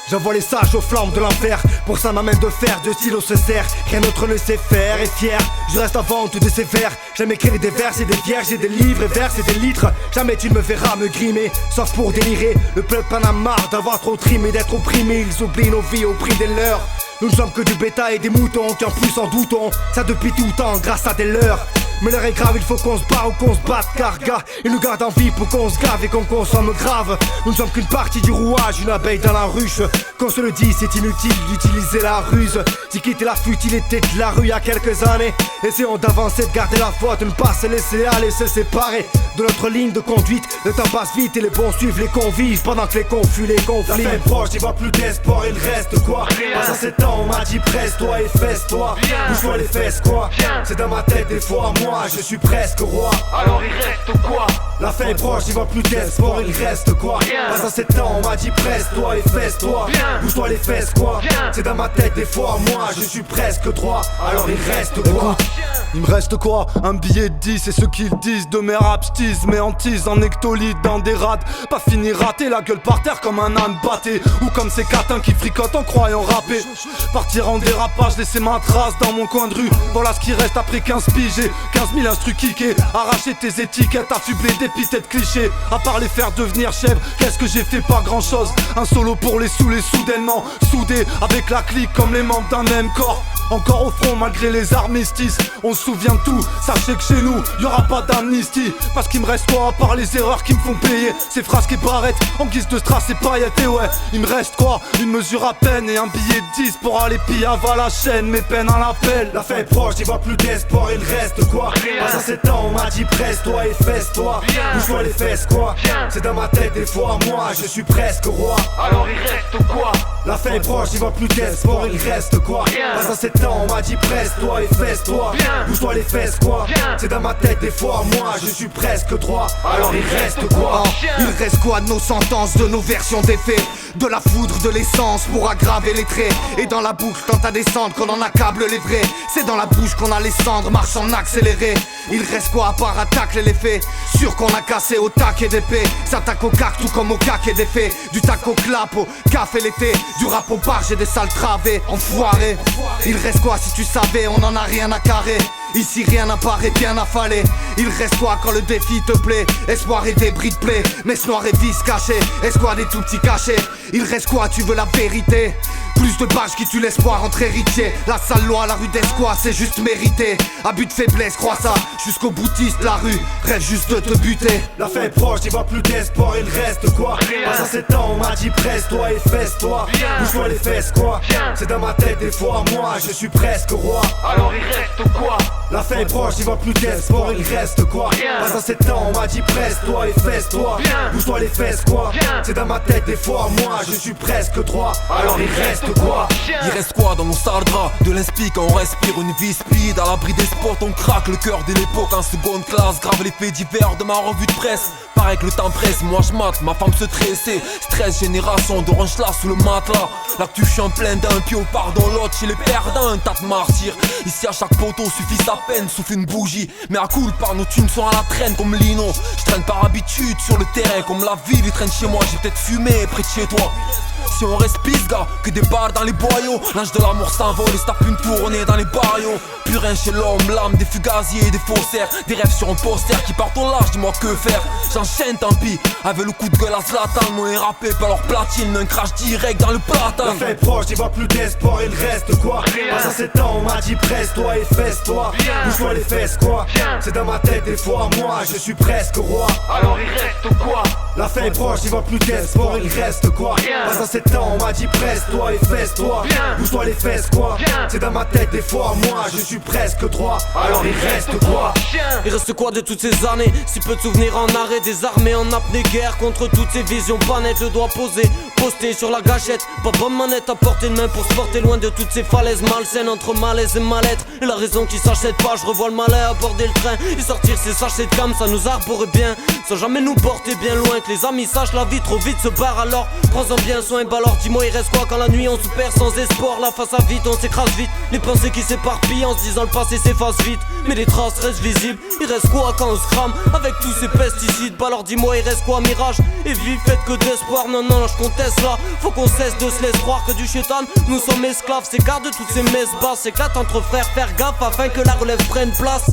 J'envoie les sages aux flammes de l'enfer. Pour ça ma main de fer, de stylo se sert. Rien d'autre ne sait faire, et fier je reste avant tout de ces vers. J'aime écrire des vers et des vierges et des livres et vers et des litres. Jamais tu ne me verras me grimer, sauf pour délirer. Le peuple en a marre d'avoir trop trimé, d'être opprimé. Ils oublient nos vies au prix des leurs. Nous ne sommes que du bétail et des moutons qui en plus en doutons. Ça depuis tout temps grâce à des leurs. Mais l'heure est grave, il faut qu'on se bat ou qu'on se batte. Car gars, ils nous gardent en vie pour qu'on se gave et qu'on consomme grave. Nous ne sommes qu'une partie du rouage, une abeille dans la ruche. Qu'on se le dit, c'est inutile d'utiliser la ruse. Si quitter la futilité de la rue il y a quelques années. Essayons d'avancer, de garder la foi, de ne pas se laisser aller, se séparer de notre ligne de conduite. Le temps passe vite et les bons suivent les convives pendant que les confus, les conflits. La fin est proche, il va plus d'espoir, il reste quoi? Pas à 7 ans, on m'a dit presse-toi et fesse-toi. Bouge-toi les fesses quoi? C'est dans ma tête des fois, moi je suis presque roi. Alors il reste quoi? La fin est proche, il va plus d'espoir, il reste quoi? Pas à 7 ans, on m'a dit presse-toi et fesse-toi. Bouge-toi les fesses quoi? C'est dans ma tête des fois, moi je suis presque droit. Alors il reste quoi? Il me reste quoi? Un billet de 10, c'est ce qu'ils disent de mes raps. Mais hantise en ectolyte dans des rats. Pas fini raté, la gueule par terre comme un âne batté. Ou comme ces catins qui fricotent en croyant rapper. Partir en dérapage, laisser ma trace dans mon coin de rue. Voilà ce qui reste après 15 piges. J'ai 15 000 instrus kickés. Arracher tes étiquettes, affublé d'épithètes clichés. À part les faire devenir chèvre, qu'est-ce que j'ai fait? Pas grand chose. Un solo pour les saouler soudainement. Soudés avec la clique comme les membres d'un même corps. Encore au front malgré les armistices. On se souvient de tout, sachez que chez nous y'aura pas d'amnistie. Parce qu'il me reste quoi à part les erreurs qui me font payer? Ces phrases qui barrettent en guise de strass et paillettes. Et ouais, il me reste quoi? Une mesure à peine et un billet de 10 pour aller piller à la chaîne. Mes peines à l'appel. La fin est proche, il va plus d'espoir, il reste quoi? Pas à 7 ans, on m'a dit presse-toi et fesse-toi. Bouge-toi les fesses quoi? C'est dans ma tête des fois, moi je suis presque roi. Alors il reste quoi? La fin est proche, il va plus d'espoir, il reste quoi? Pas à 7 ans, on m'a dit presse-toi et fesse-toi. Bouge-toi les fesses quoi? C'est dans ma tête des fois, moi je suis presque droit. Alors il reste quoi? Il reste quoi de nos sentences, de nos versions des faits? De la foudre, de l'essence pour aggraver les traits. Et dans la boucle quand à descendre qu'on en accable les vrais. C'est dans la bouche qu'on a les cendres, marche en accéléré. Il reste quoi à part attaquer les faits? Sûr qu'on a cassé au tac et d'épée. S'attaque au cac tout comme au cac et des faits. Du tac au clap, au café l'été. Du rap au bar, j'ai des sales travées, enfoiré. Il reste quoi si tu savais, on en a rien à carrer. Ici rien n'apparaît bien affalé. Il reste quoi quand le défi te plaît? Espoir et débris de plaie, messe noire et vis cachés. Escouade des tout petits cachets. Il reste quoi, tu veux la vérité? Plus de pages qui tuent l'espoir entre héritiers. La sale loi, la rue d'Escois, c'est juste mérité. Abus de faiblesse, crois ça, jusqu'au boutiste la rue rêve juste de te buter. La fin est proche, il va plus d'espoir, il reste quoi? Pas à 7 ans, on m'a dit presse-toi et fesse-toi. Bouge-toi les fesses quoi? C'est dans ma tête des fois, moi je suis presque roi. Alors il reste quoi? La fin est proche, il va plus d'espoir, il reste quoi? Pas à 7 ans, on m'a dit presse-toi et fesse-toi. Bouge-toi les fesses quoi? C'est dans ma tête des fois, moi je suis presque droit. Alors il reste quoi? Il reste quoi dans nos sales draps? De l'inspi quand on respire une vie speed. À l'abri des spots on craque le cœur de l'époque en seconde classe. Grave les faits divers de ma revue de presse. Pareil que le temps presse, moi je mate, ma femme se tressait. Stress, génération d'orange là sous le matelas. L'actu je suis en plein d'un pied au pardon, l'autre chez les perdants, un tas de martyrs. Ici à chaque poteau suffit sa peine, souffle une bougie. Mais à cool par nos thunes sont à la traîne comme Lino. Je traîne par habitude sur le terrain comme la ville, il traîne chez moi, j'ai peut-être fumé près de chez toi. Si on reste pisse gars, que des balles dans les boyaux. L'âge de l'amour s'envole et se tape une tournée dans les barrios. Plus rien chez l'homme, l'âme des fugaziers, des faussaires. Des rêves sur un poster qui partent au large, dis-moi que faire. J'enchaîne tant pis, avec le coup de gueule à Zlatan. Mon est rappé par leur platine, un crash direct dans le platane. La fin est proche, il va plus d'espoir, il reste quoi? Pas à 7 ans, on m'a dit presse-toi et fesse-toi. Bouge-toi les fesses quoi? C'est dans ma tête des fois, moi je suis presque roi. Alors il reste quoi? La fin est proche, il va plus d'espoir, il reste quoi? Pas à 7 ans, on m'a dit presse-toi et fesse-toi. Bouge-toi les fesses quoi? C'est dans ma tête des fois, moi je suis presque droit. Alors il reste quoi? Il reste quoi de toutes ces années? Si peu de souvenirs en arrêt, des armées en apnée, guerre contre toutes ces visions pas nettes. Je dois poster sur la gâchette. Pas bonne manette à portée de main pour se porter loin de toutes ces falaises malsaines entre malaise et mal-être. Et la raison qui s'achète pas, je revois le malin aborder le train et sortir ces sachets de cam, ça nous arborerait bien sans jamais nous porter bien loin. Que les amis sachent la vie trop vite se barre, alors prends-en bien soin. Bah alors dis-moi il reste quoi quand la nuit on se perd sans espoir? La face à vide, on s'écrase vite, les pensées qui s'éparpillent en se disant le passé s'efface vite. Mais les traces restent visibles, il reste quoi quand on se crame avec tous ces pesticides? Bah alors dis-moi il reste quoi? Mirage et vie faite que d'espoir? Non non je conteste cesse là. Faut qu'on cesse de se laisser croire que du chétan nous sommes esclaves. S'écarte de toutes ces messes basses, s'éclate entre frères, faire gaffe afin que la relève prenne place.